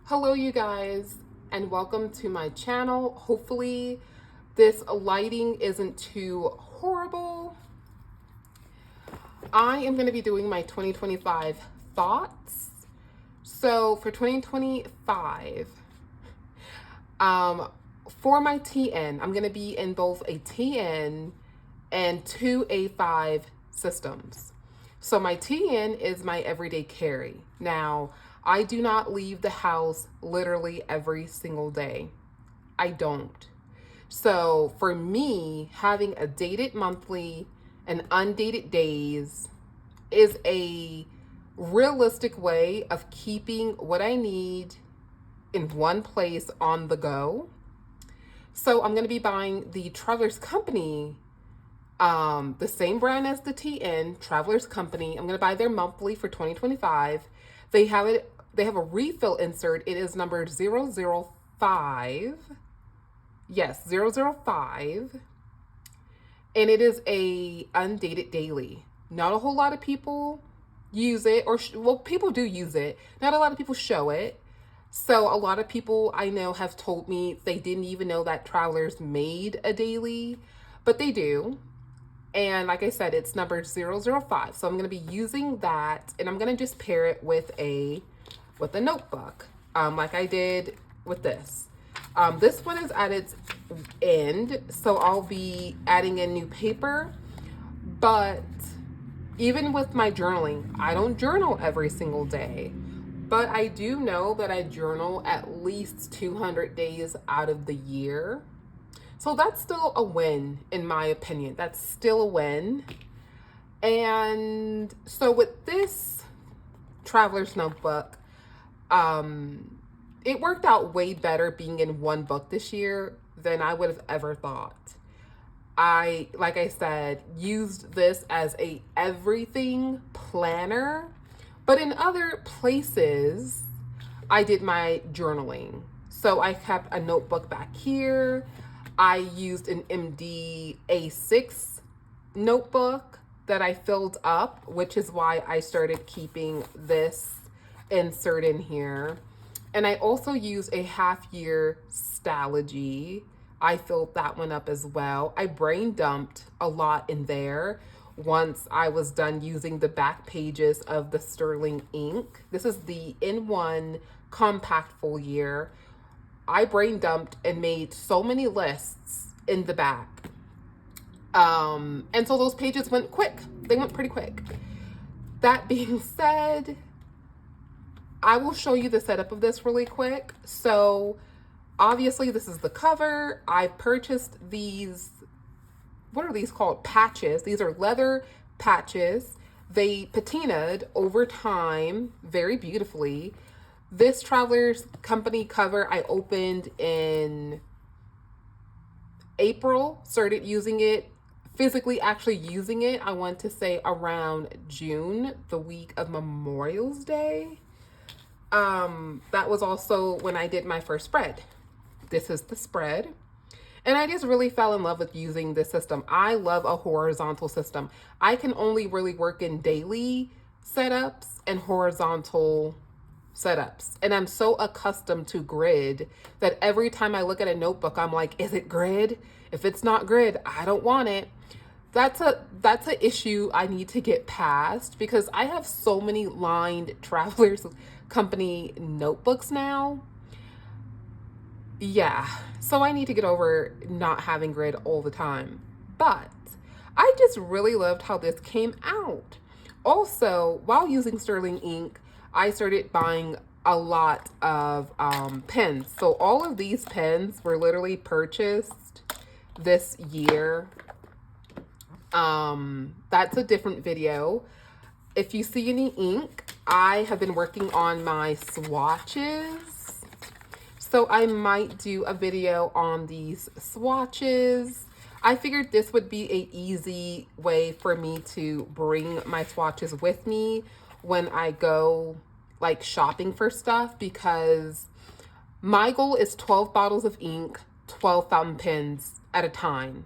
Hello you guys, and welcome to my channel. Hopefully this lighting isn't too horrible. I am going to be doing my 2025 thoughts. So for 2025, for my TN, I'm going to be in both a TN and two A5 systems. So my TN is my everyday carry. Now, I do not leave the house literally every single day. I don't. So for me, having a dated monthly and undated days is a realistic way of keeping what I need in one place on the go. So I'm going to be buying the Traveler's Company, the same brand as the TN, Traveler's Company. I'm going to buy their monthly for 2025. They have a refill insert. It is number 005. Yes, 005. And it is a undated daily. Not a whole lot of people use it, or well, people do use it. Not a lot of people show it. So a lot of people I know have told me they didn't even know that Travelers made a daily, but they do. And like I said, it's number 005. So I'm going to be using that, and I'm going to just pair it with a notebook, like I did with this. This one is at its end, so I'll be adding in new paper. But even with my journaling, I don't journal every single day, but I do know that I journal at least 200 days out of the year. So that's still a win, in my opinion. That's still a win. And so with this Traveler's Notebook, it worked out way better being in one book this year than I would have ever thought. Like I said, used this as a everything planner, but in other places, I did my journaling. So I kept a notebook back here. I used an MD A6 notebook that I filled up, which is why I started keeping this insert in here. And I also used a half-year Stalogy. I filled that one up as well. I brain dumped a lot in there once I was done using the back pages of the Sterling ink. This is the N1 compact full year. I brain dumped and made so many lists in the back. And so those pages went quick. They went pretty quick. That being said, I will show you the setup of this really quick. So obviously this is the cover. I purchased these, what are these called? Patches. These are leather patches. They patinaed over time very beautifully. This Traveler's Company cover I opened in April, started using it, physically actually using it, I want to say around June, the week of Memorial's Day. That was also when I did my first spread. This is the spread. And I just really fell in love with using this system. I love a horizontal system. I can only really work in daily setups and horizontal setups. And I'm so accustomed to grid that every time I look at a notebook, I'm like, is it grid? If it's not grid, I don't want it. That's a issue I need to get past, because I have so many lined Traveler's Company notebooks now. Yeah, so I need to get over not having grid all the time. But I just really loved how this came out. Also, while using Sterling ink, I started buying a lot of pens. So all of these pens were literally purchased this year. That's a different video. If you see any ink, I have been working on my swatches. So I might do a video on these swatches. I figured this would be an easy way for me to bring my swatches with me when I go like shopping for stuff, because my goal is 12 bottles of ink, 12 fountain pens at a time,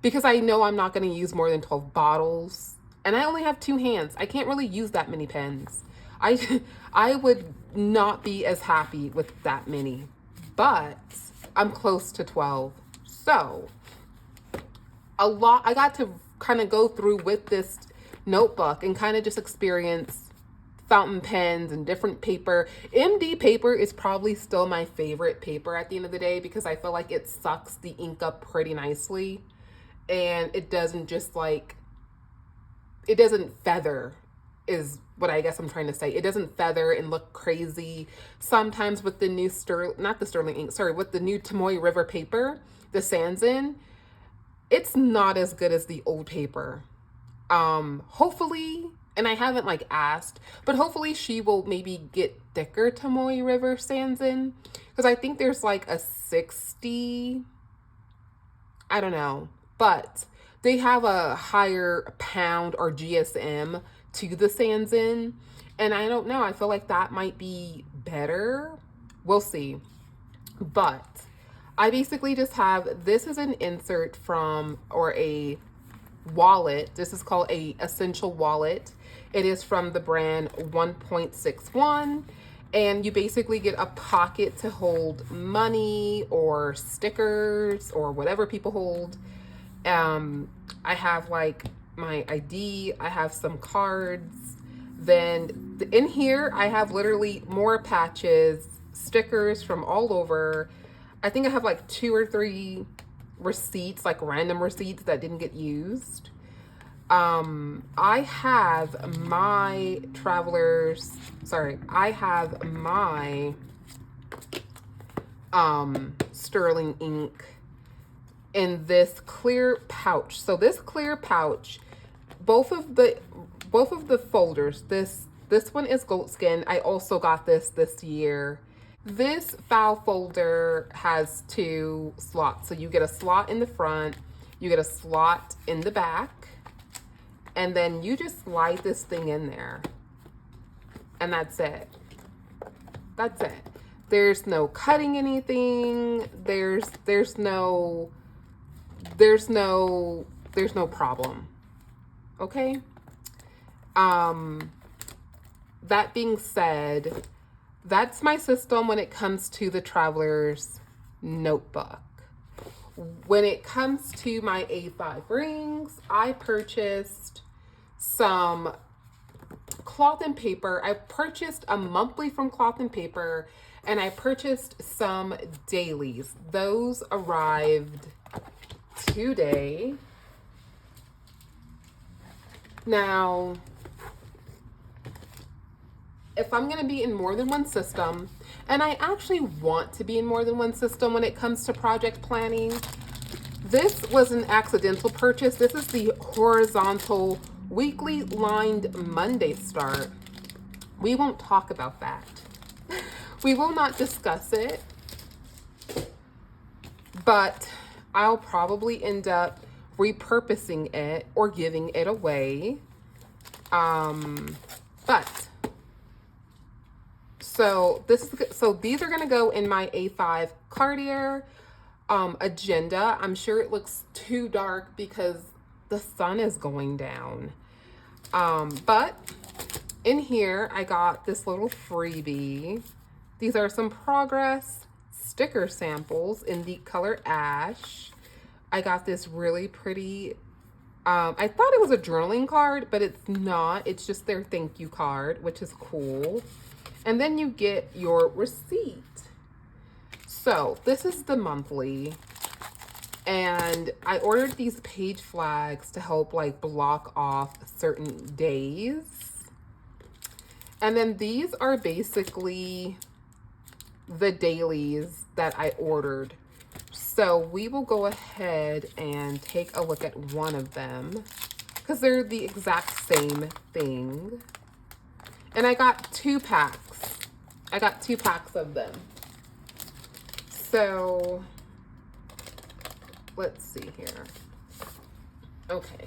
because I know I'm not going to use more than 12 bottles, and I only have two hands. I can't really use that many pens. I would not be as happy with that many, but I'm close to 12. So I got to kind of go through with this notebook and kind of just experience fountain pens and different paper. MD paper is probably still my favorite paper at the end of the day, because I feel like it sucks the ink up pretty nicely, and it doesn't just like, it doesn't feather, is what I guess I'm trying to say. It doesn't feather and look crazy. Sometimes with the new not the Sterling ink, sorry, with the new Tomoe River paper, the Sanzin, it's not as good as the old paper. Hopefully, and I haven't like asked, but hopefully she will maybe get thicker Tomoe River Sanzin, because I think there's like a 60, I don't know, but they have a higher pound or GSM to the Sanzin, and I don't know, I feel like that might be better. We'll see. But I basically just have, this is an insert from, or a wallet. This is called a essential wallet. It is from the brand 1.61, and you basically get a pocket to hold money or stickers or whatever people hold. I have like my ID, I have some cards. Then in here I have literally more patches, stickers from all over. I think I have like 2 or 3 receipts, like random receipts that didn't get used. I have my I have my Sterling ink in this clear pouch. So this clear pouch, both of the folders, this one is gold skin. I also got this year. This file folder has 2 slots. So you get a slot in the front, you get a slot in the back, and then you just slide this thing in there. And that's it. That's it. There's no cutting anything. There's no problem. Okay? That being said, that's my system when it comes to the Traveler's notebook. When it comes to my A5 rings, I purchased some cloth and paper. I purchased a monthly from Cloth and Paper, and I purchased some dailies. Those arrived today. Now, if I'm going to be in more than one system, and I actually want to be in more than one system when it comes to project planning, this was an accidental purchase. This is the horizontal weekly lined Monday start. We won't talk about that. We will not discuss it, but I'll probably end up repurposing it or giving it away. So these are gonna go in my A5 Cartier agenda. I'm sure it looks too dark because the sun is going down. But in here, I got this little freebie. These are some progress sticker samples in the color ash. I got this really pretty, I thought it was a journaling card, but it's not. It's just their thank you card, which is cool. And then you get your receipt. So this is the monthly. And I ordered these page flags to help like block off certain days. And then these are basically the dailies that I ordered. So we will go ahead and take a look at one of them because they're the exact same thing. And I got 2 packs. I got 2 packs of them. So let's see here. Okay.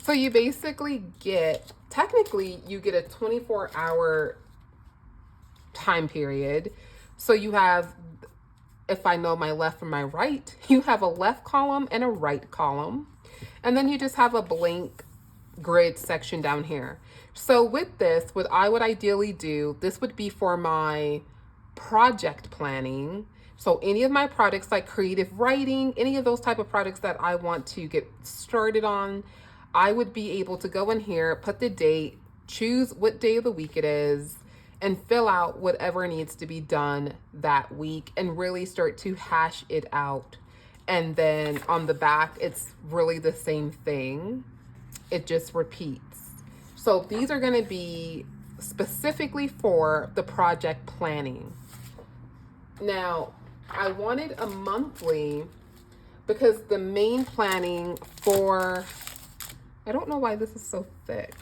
So you basically get, technically you get a 24-hour time period. So you have, if I know my left from my right, you have a left column and a right column. And then you just have a blank grid section down here. So with this, what I would ideally do, this would be for my project planning. So any of my projects like creative writing, any of those type of projects that I want to get started on, I would be able to go in here, put the date, choose what day of the week it is, and fill out whatever needs to be done that week and really start to hash it out. And then on the back, it's really the same thing. It just repeats. So these are going to be specifically for the project planning. Now, I wanted a monthly because the main planning for, I don't know why this is so thick.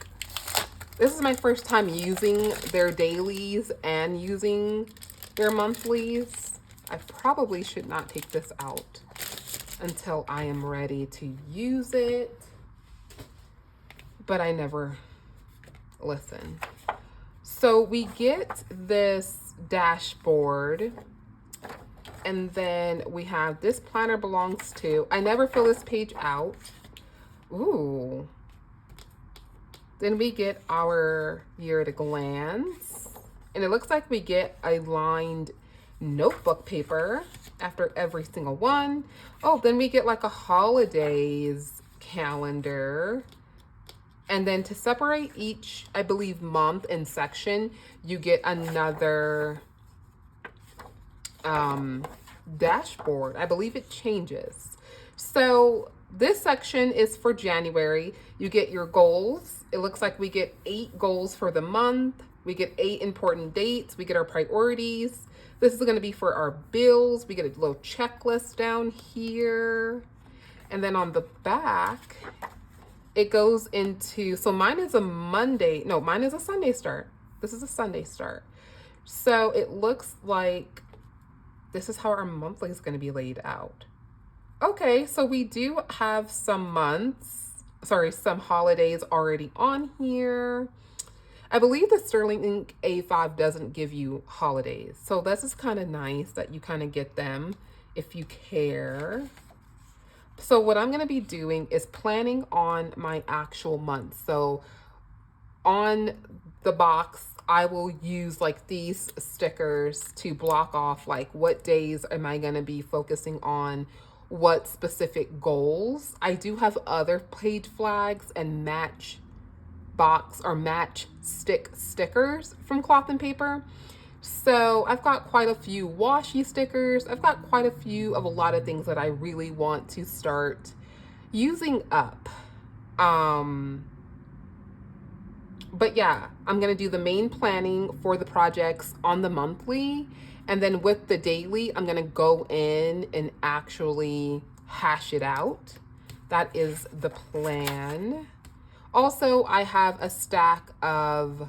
This is my first time using their dailies and using their monthlies. I probably should not take this out until I am ready to use it, but I never listen. So we get this dashboard, and then we have this planner belongs to, I never fill this page out. Ooh. Then we get our year at a glance, and it looks like we get a lined notebook paper after every single one. Oh, then we get like a holidays calendar. And then to separate each, I believe, month and section, you get another dashboard. I believe it changes. So this section is for January. You get your goals. It looks like we get 8 goals for the month. We get 8 important dates. We get our priorities. This is going to be for our bills. We get a little checklist down here. And then on the back, it goes into, so mine is a Monday, no, mine is a Sunday start. This is a Sunday start. So it looks like this is how our monthly is going to be laid out. Okay, so we do have some some holidays already on here. I believe the Sterling Ink A5 doesn't give you holidays. So this is kind of nice that you kind of get them if you care. So what I'm going to be doing is planning on my actual month. So on the box, I will use like these stickers to block off like what days am I going to be focusing on what specific goals. I do have other page flags and match box or match stickers from Cloth and Paper. So I've got quite a few washi stickers. I've got quite a few of a lot of things that I really want to start using up. But yeah, I'm going to do the main planning for the projects on the monthly. And then with the daily, I'm going to go in and actually hash it out. That is the plan. Also, I have a stack of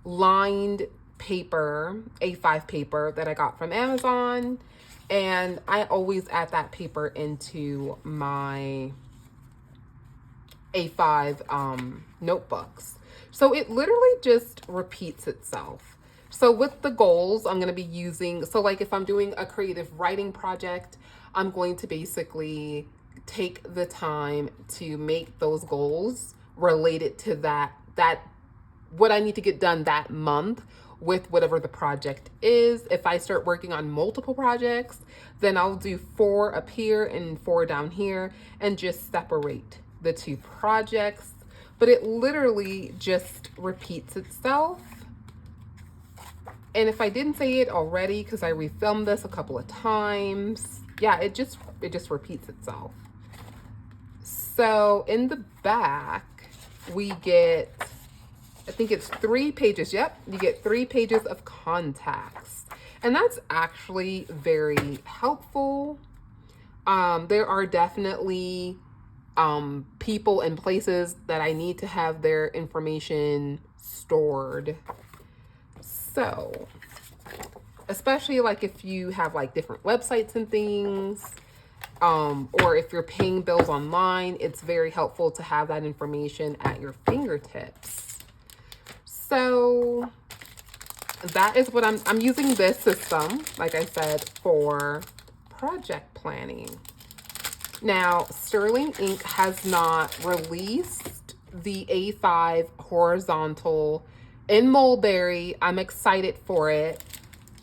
lined paper, A5 paper that I got from Amazon, and I always add that paper into my A5 notebooks. So it literally just repeats itself. So with the goals, I'm going to be using, so like if I'm doing a creative writing project, I'm going to basically take the time to make those goals related to that what I need to get done that month with whatever the project is. If I start working on multiple projects, then I'll do 4 up here and 4 down here and just separate the 2 projects. But it literally just repeats itself. And if I didn't say it already, because I refilmed this a couple of times, yeah, it just repeats itself. So in the back, we get, I think it's 3 pages. Yep, you get 3 pages of contacts. And that's actually very helpful. There are definitely people and places that I need to have their information stored. So, especially like if you have like different websites and things, or if you're paying bills online, it's very helpful to have that information at your fingertips. So that is what I'm using this system, like I said, for project planning. Now, Sterling Ink has not released the A5 horizontal in mulberry. I'm excited for it.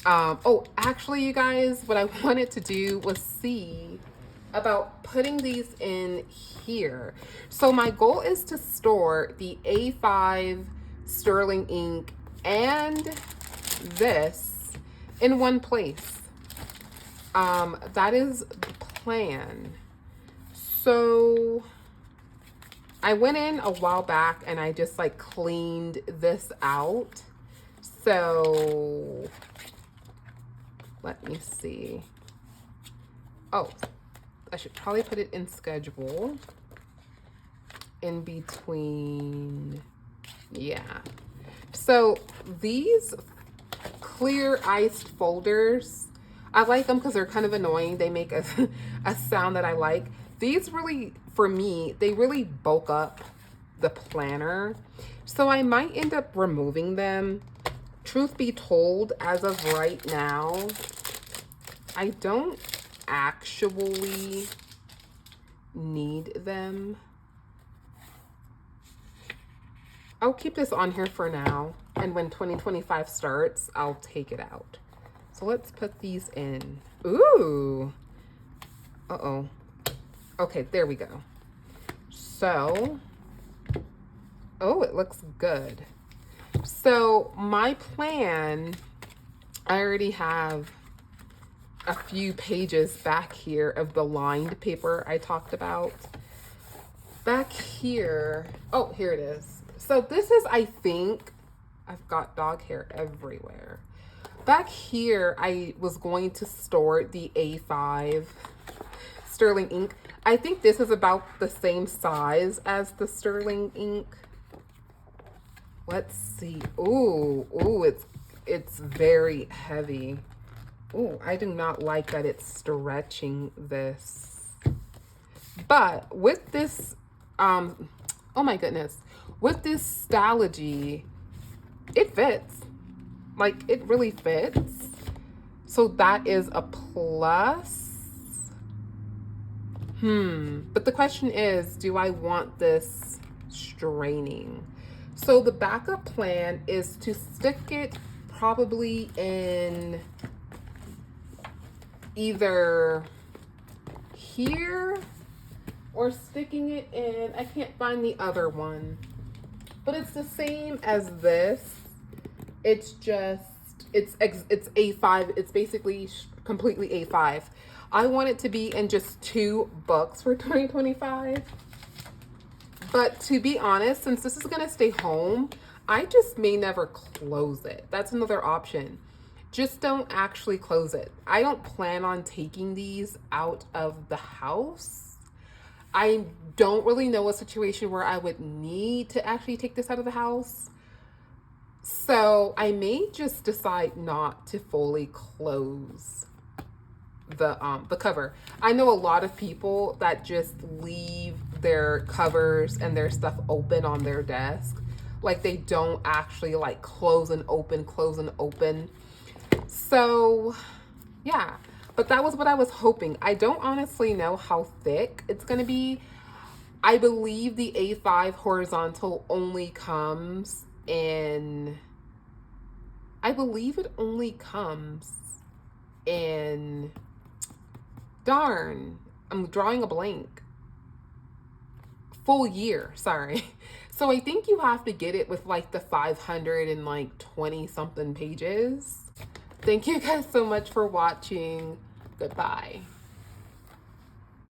Oh, actually, you guys, what I wanted to do was see about putting these in here. So my goal is to store the A5 sterling ink and this in one place. That is the plan. So I went in a while back and I just like cleaned this out. So let me see. Oh, I should probably put it in schedule in between. Yeah. So these clear iced folders, I like them because they're kind of annoying. They make a sound that I like. These really, for me, they really bulk up the planner. So I might end up removing them. Truth be told, as of right now, I don't actually need them. I'll keep this on here for now, and when 2025 starts, I'll take it out. So let's put these in. Ooh. Uh-oh. Okay, there we go. So, oh, it looks good. So my plan, I already have a few pages back here of the lined paper I talked about. Back here, oh, here it is. So this is, I think, I've got dog hair everywhere. Back here, I was going to store the A5 sterling ink. I think this is about the same size as the sterling ink. Let's see. Ooh, it's very heavy. Ooh, I do not like that it's stretching this. But with this, oh my goodness, with this Stylogy, it fits. Like, it really fits. So that is a plus. But the question is, do I want this straining? So the backup plan is to stick it probably in either here or sticking it in, I can't find the other one, but it's the same as this. It's just, it's A5. It's basically completely A5. I want it to be in just 2 books for 2025. But to be honest, since this is going to stay home, I just may never close it. That's another option. Just don't actually close it. I don't plan on taking these out of the house. I don't really know a situation where I would need to actually take this out of the house. So I may just decide not to fully close the cover. I know a lot of people that just leave their covers and their stuff open on their desk. Like, they don't actually like close and open, close and open. So yeah, but that was what I was hoping. I don't honestly know how thick it's gonna be. I believe the A5 horizontal only comes in, I believe it only comes in, darn, I'm drawing a blank. Full year, sorry. So I think you have to get it with like the 520 something pages. Thank you guys so much for watching. Goodbye.